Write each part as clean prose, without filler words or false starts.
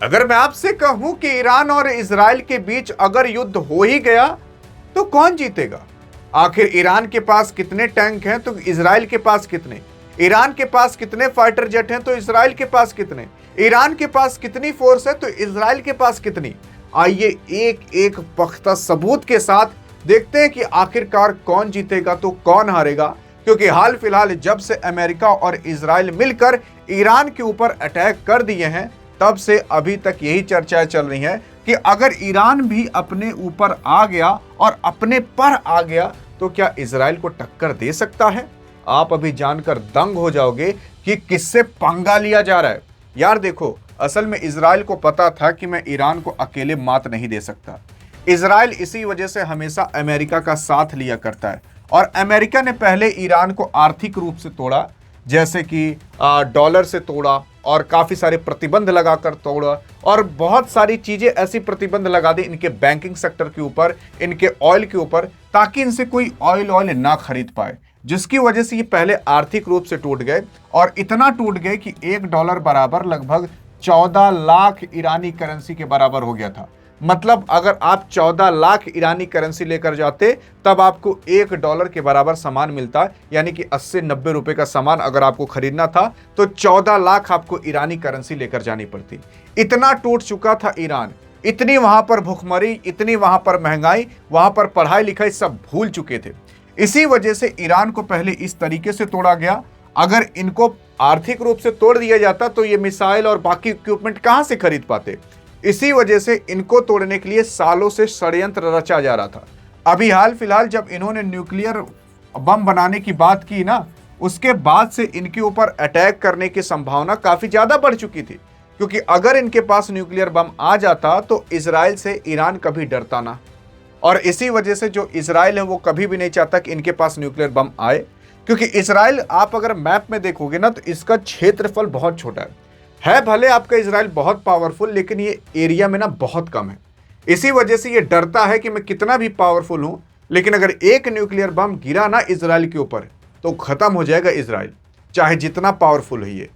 अगर मैं आपसे कहूं कि ईरान और इजराइल के बीच अगर युद्ध हो ही गया तो कौन जीतेगा? आखिर ईरान के पास कितने टैंक हैं तो इजराइल के पास कितने, ईरान के पास कितने फाइटर जेट हैं तो इजराइल के पास कितने, ईरान के पास कितनी फोर्स है तो इजराइल के पास कितनी। आइए एक एक पुख्ता सबूत के साथ देखते हैं कि आखिरकार कौन जीतेगा तो कौन हारेगा। क्योंकि हाल फिलहाल जब से अमेरिका और इजराइल मिलकर ईरान के ऊपर अटैक कर दिए हैं, तब से अभी तक यही चर्चाएं चल रही हैं कि अगर ईरान भी अपने ऊपर आ गया और अपने पर आ गया तो क्या इजराइल को टक्कर दे सकता है? आप अभी जानकर दंग हो जाओगे कि किससे पंगा लिया जा रहा है। यार देखो, असल में इजराइल को पता था कि मैं ईरान को अकेले मात नहीं दे सकता। इजराइल इसी वजह से हमेशा अमेरिका का साथ लिया करता है और अमेरिका ने पहले ईरान को आर्थिक रूप से तोड़ा, जैसे कि डॉलर से तोड़ा और काफ़ी सारे प्रतिबंध लगाकर तोड़ा और बहुत सारी चीज़ें ऐसी प्रतिबंध लगा दी इनके बैंकिंग सेक्टर के ऊपर, इनके ऑयल के ऊपर, ताकि इनसे कोई ऑयल ना खरीद पाए, जिसकी वजह से ये पहले आर्थिक रूप से टूट गए और इतना टूट गए कि $1 बराबर लगभग 14 लाख ईरानी करेंसी के बराबर हो गया था। मतलब अगर आप 14 लाख ईरानी करेंसी लेकर जाते तब आपको $1 के बराबर सामान मिलता, यानी कि 80-90 रुपए का सामान अगर आपको खरीदना था तो 14 लाख आपको ईरानी करेंसी लेकर जानी पड़ती। इतना टूट चुका था ईरान, इतनी वहां पर भुखमरी, इतनी वहां पर महंगाई, वहां पर पढ़ाई लिखाई सब भूल चुके थे। इसी वजह से ईरान को पहले इस तरीके से तोड़ा गया। अगर इनको आर्थिक रूप से तोड़ दिया जाता तो ये मिसाइल और बाकी इक्विपमेंट कहां से खरीद पाते। इसी वजह से इनको तोड़ने के लिए सालों से षड्यंत्र रचा जा रहा था। अभी हाल फिलहाल जब इन्होंने न्यूक्लियर बम बनाने की बात की ना, उसके बाद से इनके ऊपर अटैक करने की संभावना काफी ज्यादा बढ़ चुकी थी। क्योंकि अगर इनके पास न्यूक्लियर बम आ जाता तो इजराइल से ईरान कभी डरता ना, और इसी वजह से जो इजराइल है वो कभी भी नहीं चाहता कि इनके पास न्यूक्लियर बम आए। क्योंकि इजराइल आप अगर मैप में देखोगे ना तो इसका क्षेत्रफल बहुत छोटा है भले आपका इजराइल बहुत पावरफुल, लेकिन ये एरिया में ना बहुत कम है। इसी वजह से ये डरता है कि मैं कितना भी पावरफुल हूं, लेकिन अगर एक न्यूक्लियर बम गिरा ना इजराइल के ऊपर तो खत्म हो जाएगा इजराइल, चाहे जितना पावरफुल है ये,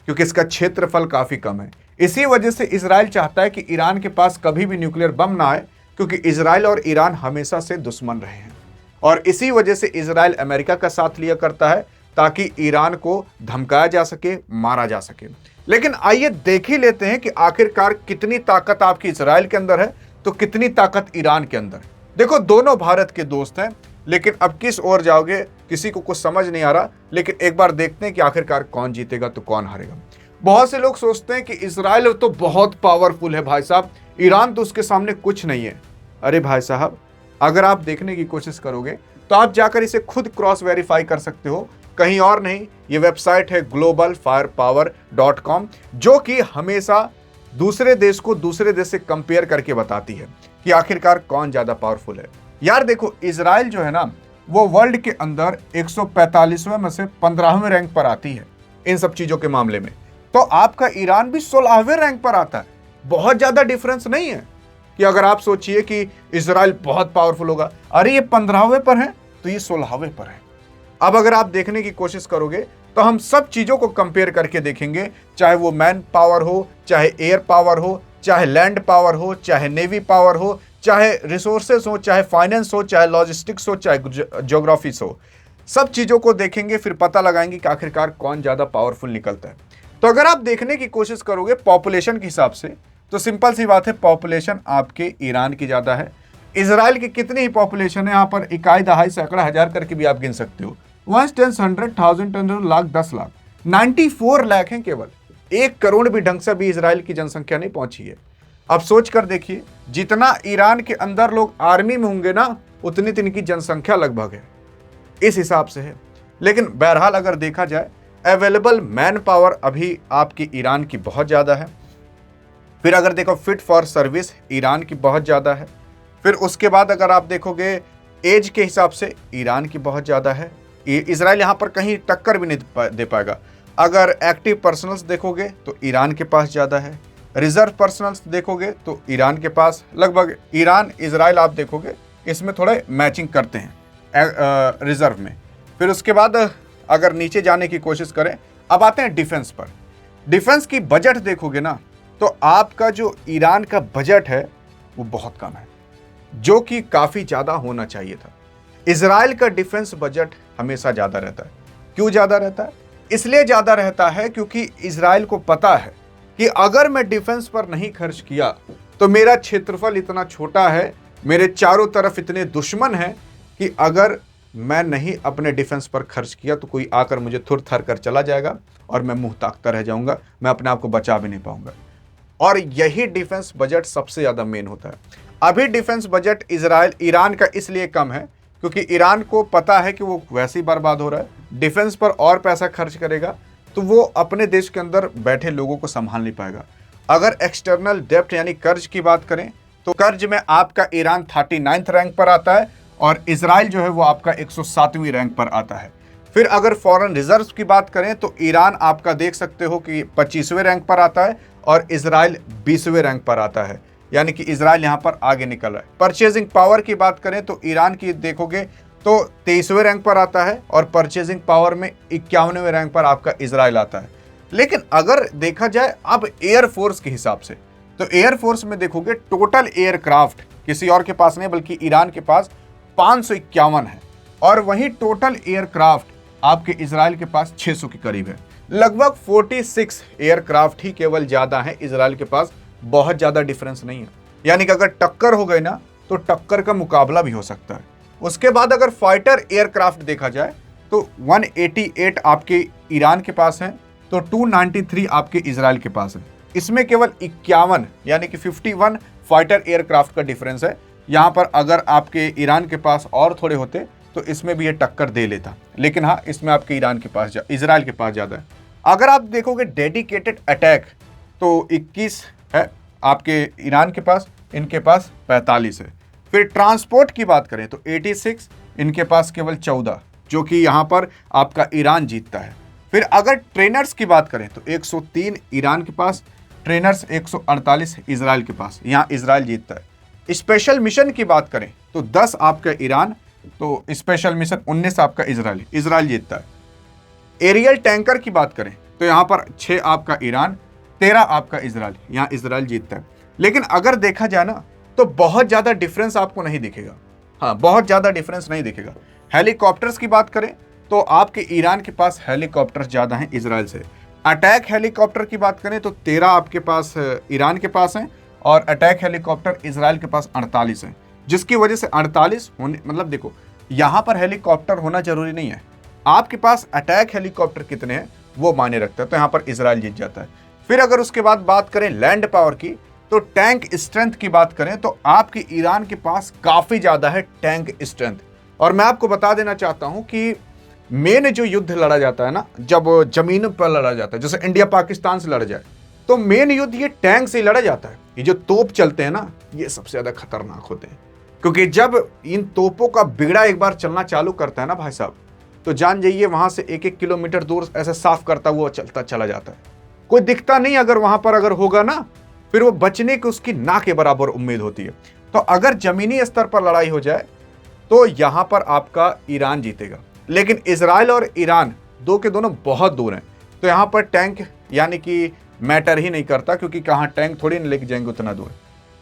क्योंकि इसका क्षेत्रफल काफी कम है। इसी वजह से इजराइल चाहता है कि ईरान के पास कभी भी न्यूक्लियर बम ना आए, क्योंकि इजराइल और ईरान हमेशा से दुश्मन रहे हैं। और इसी वजह से इजराइल अमेरिका का साथ लिया करता है ताकि ईरान को धमकाया जा सके, मारा जा सके। लेकिन आइए देख ही लेते हैं कि आखिरकार कितनी ताकत आपकी इजराइल के अंदर है तो कितनी ताकत ईरान के अंदर। देखो, दोनों भारत के दोस्त हैं, लेकिन अब किस ओर जाओगे किसी को कुछ समझ नहीं आ रहा। लेकिन एक बार देखते हैं कि आखिरकार कौन जीतेगा तो कौन हारेगा। बहुत से लोग सोचते हैं कि इजराइल तो बहुत पावरफुल है भाई साहब, ईरान तो उसके सामने कुछ नहीं है। अरे भाई साहब, अगर आप देखने की कोशिश करोगे तो आप जाकर इसे खुद क्रॉस वेरीफाई कर सकते हो, कहीं और नहीं। ये वेबसाइट है globalfirepower.com, जो कि हमेशा दूसरे देश को दूसरे देश से कंपेयर करके बताती है कि आखिरकार कौन ज्यादा पावरफुल है। यार देखो, इजराइल जो है ना वो वर्ल्ड के अंदर 145वें में से 15वें रैंक पर आती है इन सब चीजों के मामले में। तो आपका ईरान भी 16वें रैंक पर आता है। बहुत ज्यादा डिफरेंस नहीं है कि अगर आप सोचिए कि इजराइल बहुत पावरफुल होगा, अरे ये 15वें पर है तो ये 16वें पर है। अब अगर आप देखने की कोशिश करोगे तो हम सब चीजों को कंपेयर करके देखेंगे, चाहे वो मैन पावर हो, चाहे एयर पावर हो, चाहे लैंड पावर हो, चाहे नेवी पावर हो, चाहे रिसोर्सेस हो, चाहे फाइनेंस हो, चाहे लॉजिस्टिक्स हो, चाहे ज्योग्राफीस हो। सब चीजों को देखेंगे, फिर पता लगाएंगे कि आखिरकार कौन ज्यादा पावरफुल निकलता है। तो अगर आप देखने की कोशिश करोगे पॉपुलेशन के हिसाब से तो सिंपल सी बात है, पॉपुलेशन आपके ईरान की ज्यादा है। इजराइल की कितनी ही पॉपुलेशन है, यहाँ पर इकाई दहाई सैकड़ा हजार करके भी आप गिन सकते हो। 1 10 100 1000 10 लाख 10 लाख 94 लाख हैं केवल। 1 करोड़ भी ढंग से भी इजराइल की जनसंख्या नहीं पहुंची है। अब सोच कर देखिए, जितना ईरान के अंदर लोग आर्मी में होंगे ना, उतनी तो इनकी जनसंख्या लगभग है, इस हिसाब से है। लेकिन बहरहाल अगर देखा जाए, अवेलेबल मैन पावर अभी आपकी ईरान की बहुत ज़्यादा है। फिर अगर देखो फिट फॉर सर्विस ईरान की बहुत ज़्यादा है। फिर उसके बाद अगर आप देखोगे एज के हिसाब से ईरान की बहुत ज़्यादा है। इजराइल यहाँ पर कहीं टक्कर भी नहीं दे पाएगा। अगर एक्टिव पर्सनल्स देखोगे तो ईरान के पास ज़्यादा है। रिजर्व पर्सनल्स देखोगे तो ईरान के पास लगभग, ईरान इजराइल आप देखोगे इसमें थोड़े मैचिंग करते हैं रिजर्व में। फिर उसके बाद अगर नीचे जाने की कोशिश करें, अब आते हैं डिफेंस पर। डिफेंस की बजट देखोगे ना तो आपका जो ईरान का बजट है वो बहुत कम है, जो कि काफ़ी ज़्यादा होना चाहिए था। इजराइल का डिफेंस बजट हमेशा ज़्यादा रहता है। क्यों ज़्यादा रहता है? इसलिए ज़्यादा रहता है क्योंकि इजराइल को पता है कि अगर मैं डिफेंस पर नहीं खर्च किया तो मेरा क्षेत्रफल इतना छोटा है, मेरे चारों तरफ इतने दुश्मन हैं कि अगर मैं नहीं अपने डिफेंस पर खर्च किया तो कोई आकर मुझे थुर थर कर चला जाएगा और मैं मुंह ताकता रह जाऊंगा, मैं अपने आप को बचा भी नहीं पाऊंगा। और यही डिफेंस बजट सबसे ज़्यादा मेन होता है। अभी डिफेंस बजट ईरान का इसलिए कम है क्योंकि ईरान को पता है कि वो वैसे ही बर्बाद हो रहा है। डिफेंस पर और पैसा खर्च करेगा तो वो अपने देश के अंदर बैठे लोगों को संभाल नहीं पाएगा। अगर एक्सटर्नल डेब्ट यानी कर्ज की बात करें तो कर्ज में आपका ईरान 39th रैंक पर आता है और इजराइल जो है वो आपका 107वीं रैंक पर आता है। फिर अगर फॉरेन रिजर्व्स की बात करें तो ईरान आपका देख सकते हो कि 25वें रैंक पर आता है और इजराइल 20वें रैंक पर आता है, यानी कि इजराइल यहाँ पर आगे निकल रहा है। परचेजिंग पावर की बात करें तो ईरान की देखोगे तो 23वें रैंक पर आता है और परचेजिंग पावर में 51वें रैंक पर आपका इजराइल आता है। लेकिन अगर देखा जाए अब एयरफोर्स के हिसाब से तो एयरफोर्स में देखोगे टोटल एयरक्राफ्ट किसी और के पास नहीं बल्कि ईरान के पास 551 है और वहीं टोटल एयरक्राफ्ट आपके इजराइल के पास 600 के करीब है। लगभग 46 एयरक्राफ्ट ही केवल ज़्यादा है इजराइल के पास, बहुत ज़्यादा डिफरेंस नहीं है। यानी कि अगर टक्कर हो गई ना तो टक्कर का मुकाबला भी हो सकता है। उसके बाद अगर फाइटर एयरक्राफ्ट देखा जाए तो 188 आपके ईरान के पास हैं तो 293 आपके इजराइल के पास है। इसमें केवल 51 यानी कि 51 फाइटर एयरक्राफ्ट का डिफरेंस है। यहाँ पर अगर आपके ईरान के पास और थोड़े होते तो इसमें भी ये टक्कर दे लेता, लेकिन हाँ इसमें आपके इजराइल के पास ज़्यादा है। अगर आप देखोगे डेडिकेटेड अटैक तो 21 है आपके ईरान के पास, इनके पास 45 है। फिर ट्रांसपोर्ट की बात करें तो 86, इनके पास केवल 14, जो कि यहाँ पर आपका ईरान जीतता है। फिर अगर ट्रेनर्स की बात करें तो 103 ईरान के पास, ट्रेनर्स 148 इजराइल के पास, यहाँ इजराइल जीतता है। स्पेशल मिशन की बात करें तो 10 आपका ईरान, तो स्पेशल मिशन 19 आपका इजराइल जीतता है। एरियल टैंकर की बात करें तो यहाँ पर 6 आपका ईरान, 13 आपका इजराइल, यहाँ इजराइल जीतता है। लेकिन अगर देखा जाए ना तो बहुत ज़्यादा डिफरेंस आपको नहीं दिखेगा। हाँ, बहुत ज़्यादा डिफरेंस नहीं दिखेगा। हेलीकॉप्टर्स की बात करें तो आपके ईरान के पास हेलीकॉप्टर्स ज़्यादा हैं इजराइल से। अटैक हेलीकॉप्टर की बात करें तो 13 आपके पास ईरान के पास हैं और अटैक हेलीकॉप्टर इजराइल के पास 48 हैं, जिसकी वजह से 48 होने मतलब देखो यहाँ पर हेलीकॉप्टर होना जरूरी नहीं है, आपके पास अटैक हेलीकॉप्टर कितने हैं वो मायने रखता है, तो यहाँ पर इजराइल जीत जाता है। फिर अगर उसके बाद बात करें लैंड पावर की तो टैंक स्ट्रेंथ की बात करें तो आपके ईरान के पास काफ़ी ज़्यादा है टैंक स्ट्रेंथ। और मैं आपको बता देना चाहता हूँ कि मेन जो युद्ध लड़ा जाता है ना, जब जमीन पर लड़ा जाता है, जैसे इंडिया पाकिस्तान से लड़ जाए तो मेन युद्ध ये टैंक से लड़ा जाता है। ये जो तोप चलते हैं ना ये सबसे ज़्यादा खतरनाक होते हैं, क्योंकि जब इन तोपों का बिगड़ा एक बार चलना चालू करता है ना भाई साहब, तो जान जाइए वहाँ से 1-1 किलोमीटर दूर ऐसे साफ करता हुआ चलता चला जाता है, कोई दिखता नहीं। अगर वहाँ पर अगर होगा ना फिर वो बचने की उसकी ना के बराबर उम्मीद होती है। तो अगर जमीनी स्तर पर लड़ाई हो जाए तो यहाँ पर आपका ईरान जीतेगा, लेकिन इजराइल और ईरान दो के दोनों बहुत दूर हैं, तो यहाँ पर टैंक यानी कि मैटर ही नहीं करता, क्योंकि कहाँ टैंक थोड़ी नहीं लेके जाएंगे उतना दूर।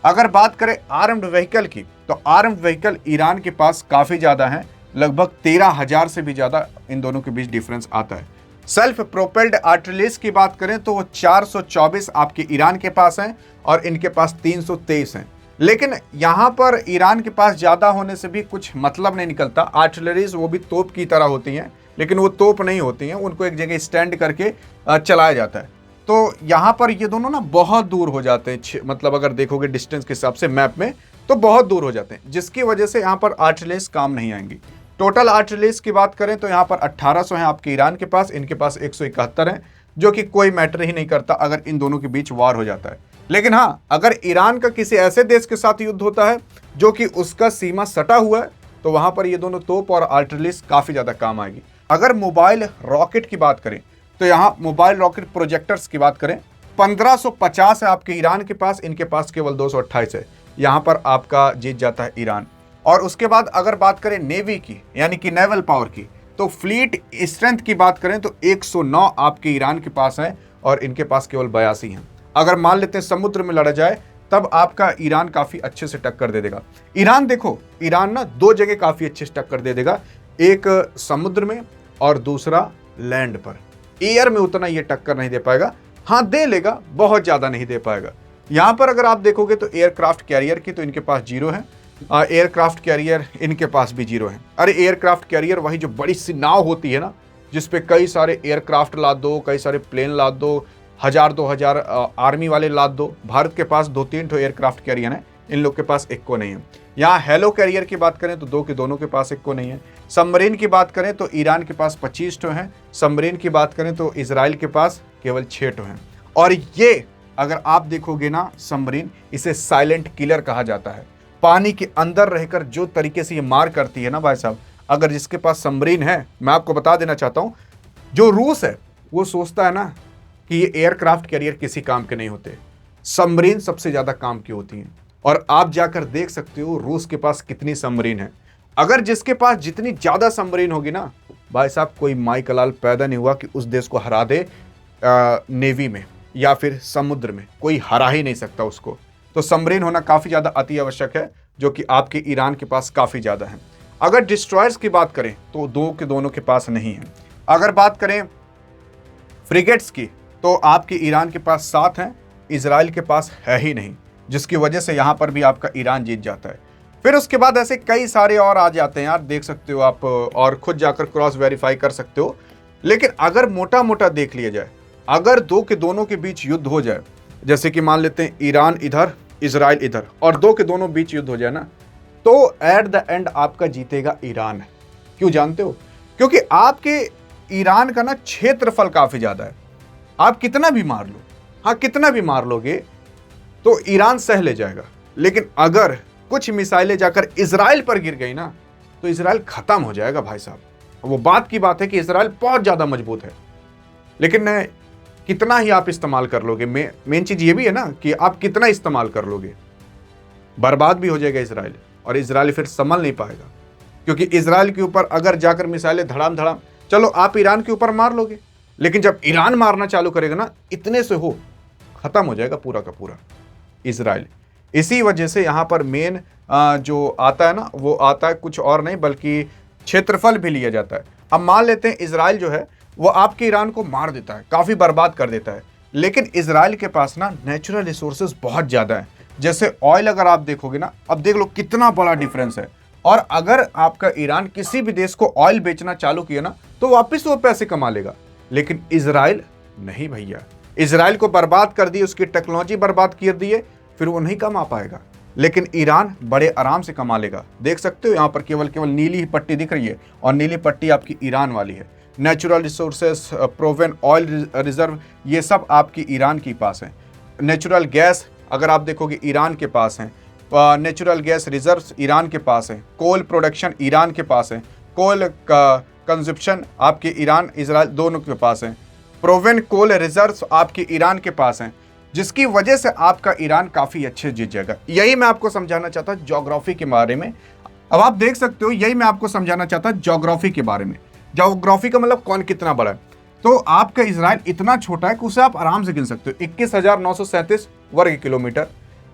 अगर बात करें आर्म्ड व्हीकल की तो आर्म्ड व्हीकल ईरान के पास काफ़ी ज़्यादा हैं, लगभग 13,000 से भी ज़्यादा इन दोनों के बीच डिफरेंस आता है। सेल्फ प्रोपेल्ड आर्टिलरीज की बात करें तो वो 424 आपके ईरान के पास हैं और इनके पास 323 हैं। लेकिन यहाँ पर ईरान के पास ज़्यादा होने से भी कुछ मतलब नहीं निकलता। आर्टिलरीज वो भी तोप की तरह होती हैं, लेकिन वो तोप नहीं होती हैं, उनको एक जगह स्टैंड करके चलाया जाता है। तो यहाँ पर ये दोनों ना बहुत दूर हो जाते हैं, मतलब अगर देखोगे डिस्टेंस के हिसाब से मैप में तो बहुत दूर हो जाते हैं, जिसकी वजह से यहाँ पर आर्टिलरीज काम नहीं आएंगी। टोटल आर्टिलरीज की बात करें तो यहाँ पर 1800 हैं आपके ईरान के पास, इनके पास 171 हैं, जो कि कोई मैटर ही नहीं करता अगर इन दोनों के बीच वार हो जाता है। लेकिन हाँ, अगर ईरान का किसी ऐसे देश के साथ युद्ध होता है जो कि उसका सीमा सटा हुआ है तो वहाँ पर ये दोनों तोप और आर्टिलरीज काफ़ी ज़्यादा काम आएगी। अगर मोबाइल रॉकेट की बात करें तो यहाँ मोबाइल रॉकेट प्रोजेक्टर्स की बात करें 1550 है आपके ईरान के पास, इनके पास केवल 228 है, यहाँ पर आपका जीत जाता है ईरान। और उसके बाद अगर बात करें नेवी की यानी कि नेवल पावर की तो फ्लीट स्ट्रेंथ की बात करें तो 109 आपके ईरान के पास है और इनके पास केवल 82 हैं। अगर मान लेते हैं समुद्र में लड़ा जाए तब आपका ईरान काफी अच्छे से टक्कर दे देगा। ईरान देखो, ईरान ना दो जगह काफी अच्छे से टक्कर दे देगा, एक समुद्र में और दूसरा लैंड पर। एयर में उतना ये टक्कर नहीं दे पाएगा, हाँ दे लेगा, बहुत ज्यादा नहीं दे पाएगा। यहां पर अगर आप देखोगे तो एयरक्राफ्ट कैरियर की तो इनके पास 0 है, एयरक्राफ्ट कैरियर इनके पास भी 0 है। अरे एयरक्राफ्ट कैरियर वही जो बड़ी सी नाव होती है ना, जिसपे कई सारे एयरक्राफ्ट लाद दो, कई सारे प्लेन लाद दो, 1000-2000 आर्मी वाले लाद दो। भारत के पास 2-3 ठो एयरक्राफ्ट कैरियर है, इन लोग के पास एक को नहीं है। यहाँ हेलो कैरियर की बात करें तो दो के दोनों के पास एक को नहीं है। सबमरीन की बात करें तो ईरान के पास 25 ठो हैं, सबमरीन की बात करें तो इजराइल के पास केवल 6 ठो हैं। और ये अगर आप देखोगे ना सबमरीन, इसे साइलेंट किलर कहा जाता है। पानी के अंदर रहकर जो तरीके से ये मार करती है ना भाई साहब, अगर जिसके पास सबमरीन है, मैं आपको बता देना चाहता हूं, जो रूस है वो सोचता है ना कि ये एयरक्राफ्ट कैरियर किसी काम के नहीं होते, सबमरीन सबसे ज्यादा काम की होती हैं। और आप जाकर देख सकते हो रूस के पास कितनी सबमरीन है। अगर जिसके पास जितनी ज्यादा सबमरीन होगी ना भाई साहब, कोई माई कलाल पैदा नहीं हुआ कि उस देश को हरा दे नेवी में या फिर समुद्र में, कोई हरा ही नहीं सकता उसको। तो सबमरीन होना काफी ज्यादा अति आवश्यक है, जो कि आपके ईरान के पास काफी ज्यादा है। अगर डिस्ट्रॉयर्स की बात करें तो दो के दोनों के पास नहीं है। अगर बात करें फ्रिगेट्स की तो आपके ईरान के पास 7 हैं, इजराइल के पास है ही नहीं, जिसकी वजह से यहां पर भी आपका ईरान जीत जाता है। फिर उसके बाद ऐसे कई सारे और आ जाते हैं यार, देख सकते हो आप और खुद जाकर क्रॉस वेरीफाई कर सकते हो। लेकिन अगर मोटा मोटा देख लिया जाए, अगर दो के दोनों के बीच युद्ध हो जाए, जैसे कि मान लेते हैं ईरान इधर इजराइल इधर, और दो के दोनों बीच युद्ध हो जाए ना, तो एट द एंड आपका जीतेगा ईरान। क्यों जानते हो? क्योंकि आपके ईरान का ना क्षेत्रफल काफी ज्यादा है। आप कितना भी मार लो, हाँ कितना भी मार लोगे तो ईरान सह ले जाएगा। लेकिन अगर कुछ मिसाइलें जाकर इजराइल पर गिर गई ना, तो इजराइल खत्म हो जाएगा भाई साहब। वो बात की बात है कि इजराइल बहुत ज्यादा मजबूत है, लेकिन कितना ही आप इस्तेमाल कर लोगे। मेन चीज ये भी है ना कि आप कितना इस्तेमाल कर लोगे, बर्बाद भी हो जाएगा इजराइल, और इजराइल फिर संभल नहीं पाएगा। क्योंकि इजराइल के ऊपर अगर जाकर मिसाइलें धड़ाम धड़ाम, चलो आप ईरान के ऊपर मार लोगे, लेकिन जब ईरान मारना चालू करेगा ना, इतने से हो खत्म हो जाएगा पूरा का पूरा इजराइल। इसी वजह से यहां पर मेन जो आता है ना, वो आता है कुछ और नहीं बल्कि क्षेत्रफल भी लिया जाता है। अब मान लेते हैं इजराइल जो है वो आपके ईरान को मार देता है, काफी बर्बाद कर देता है, लेकिन इजराइल के पास ना नेचुरल रिसोर्सेज बहुत ज्यादा है। जैसे ऑयल अगर आप देखोगे ना, अब देख लो कितना बड़ा डिफरेंस है। और अगर आपका ईरान किसी भी देश को ऑयल बेचना चालू किया ना, तो वापस वो पैसे कमा लेगा। लेकिन इजराइल नहीं भैया, इजराइल को बर्बाद कर दिए, उसकी टेक्नोलॉजी बर्बाद कर दिए, फिर वो नहीं कमा पाएगा। लेकिन ईरान बड़े आराम से कमा लेगा। देख सकते हो यहाँ पर केवल नीली ही पट्टी दिख रही है, और नीली पट्टी आपकी ईरान वाली है। Natural resources, proven oil reserve, ये सब आपकी ईरान के पास है। नेचुरल गैस अगर आप देखोगे ईरान के पास है, नेचुरल गैस रिजर्व्स ईरान के पास है, कोल प्रोडक्शन ईरान के पास है, कोल कंजप्शन आपके ईरान इजराइल दोनों के पास है, प्रोवन कोल रिजर्व्स आपके ईरान के पास हैं, जिसकी वजह से आपका ईरान काफी अच्छे जीत जाएगा। यही मैं आपको समझाना चाहता हूं ज्योग्राफी के बारे में। अब आप देख सकते हो, यही मैं आपको समझाना चाहता हूं ज्योग्राफी के बारे में। ज्योग्राफी का मतलब कौन कितना बड़ा है। तो आपका इजराइल इतना छोटा है कि उसे आप आराम से गिन सकते हो, 21,937 वर्ग किलोमीटर।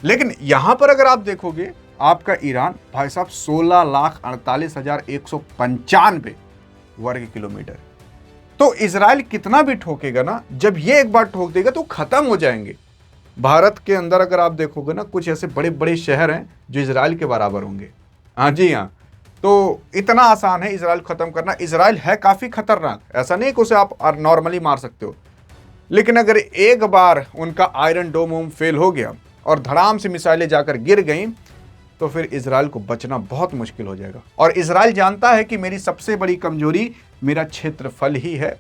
लेकिन यहां पर अगर आप देखोगे, आपका ईरान भाई साहब 16,48,195 वर्ग किलोमीटर। तो इजराइल कितना भी ठोकेगा ना, जब ये एक बार ठोक देगा तो खत्म हो जाएंगे। भारत के अंदर अगर आप देखोगे ना, कुछ ऐसे बड़े बड़े शहर हैं जो इजराइल के बराबर होंगे। हाँ जी हाँ, तो इतना आसान है इजराइल खत्म करना। इजराइल है काफी खतरनाक, ऐसा नहीं कि उसे आप नॉर्मली मार सकते हो। लेकिन अगर एक बार उनका आयरन डोम फेल हो गया और धड़ाम से मिसाइलें जाकर गिर गई, तो फिर इजराइल को बचना बहुत मुश्किल हो जाएगा। और इजराइल जानता है कि मेरी सबसे बड़ी कमजोरी मेरा क्षेत्रफल ही है,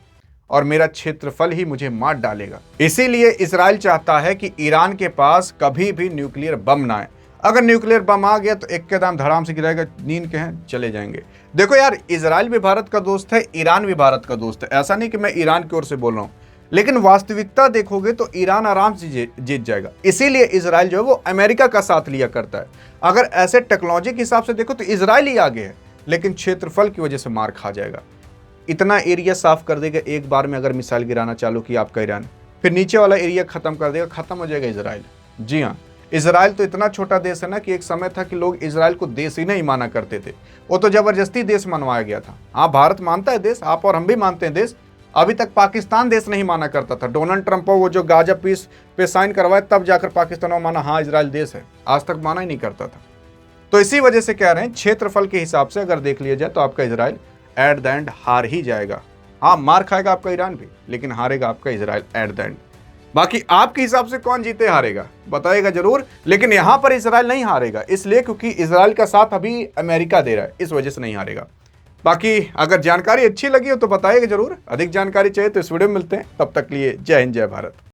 और मेरा क्षेत्रफल ही मुझे मार डालेगा। इसीलिए इजराइल चाहता है कि ईरान के पास कभी भी न्यूक्लियर बम ना आए। अगर न्यूक्लियर बम आ गया तो एक के दाम धड़ाम से गिराएगा, नींद के हैं चले जाएंगे। देखो यार, इजराइल भी भारत का दोस्त है, ईरान भी भारत का दोस्त है। ऐसा नहीं कि मैं ईरान की ओर से बोल रहा हूँ, लेकिन वास्तविकता देखोगे तो ईरान आराम से जीत जाएगा। इसीलिए इजराइल जो है वो अमेरिका का साथ लिया करता है। अगर ऐसे टेक्नोलॉजी के हिसाब से देखो तो इजराइल ही आगे है, लेकिन क्षेत्रफल की वजह से मार खा जाएगा। इतना एरिया साफ कर देगा एक बार में अगर मिसाइल गिराना चालू किया आपका ईरान, फिर नीचे वाला एरिया खत्म कर देगा, खत्म हो जाएगा इजराइल। जी हाँ, इजराइल तो इतना छोटा देश है ना कि एक समय था कि लोग इजराइल को देश ही नहीं माना करते थे, वो तो जबरदस्ती देश मनवाया गया था। हाँ, भारत मानता है देश, आप और हम भी मानते हैं देश। अभी तक पाकिस्तान देश नहीं माना करता था। डोनाल्ड ट्रंप वो जो गाजा पीस पे साइन करवाए तब जाकर पाकिस्तान माना हाँ इजराइल देश है, आज तक माना ही नहीं करता था। तो इसी वजह से कह रहे हैं, क्षेत्रफल के हिसाब से अगर देख लिया जाए तो आपका इजराइल एट द एंड हार ही जाएगा। हाँ, मार खाएगा आपका ईरान भी, लेकिन हारेगा आपका इजराइल एट द एंड। बाकी आपके हिसाब से कौन जीते हारेगा बताइएगा जरूर, लेकिन यहां पर इजराइल नहीं हारेगा, इसलिए क्योंकि इजराइल का साथ अभी अमेरिका दे रहा है, इस वजह से नहीं हारेगा। बाकी अगर जानकारी अच्छी लगी हो तो बताइएगा जरूर, अधिक जानकारी चाहिए तो इस वीडियो में मिलते हैं, तब तक लिए जय हिंद जय भारत।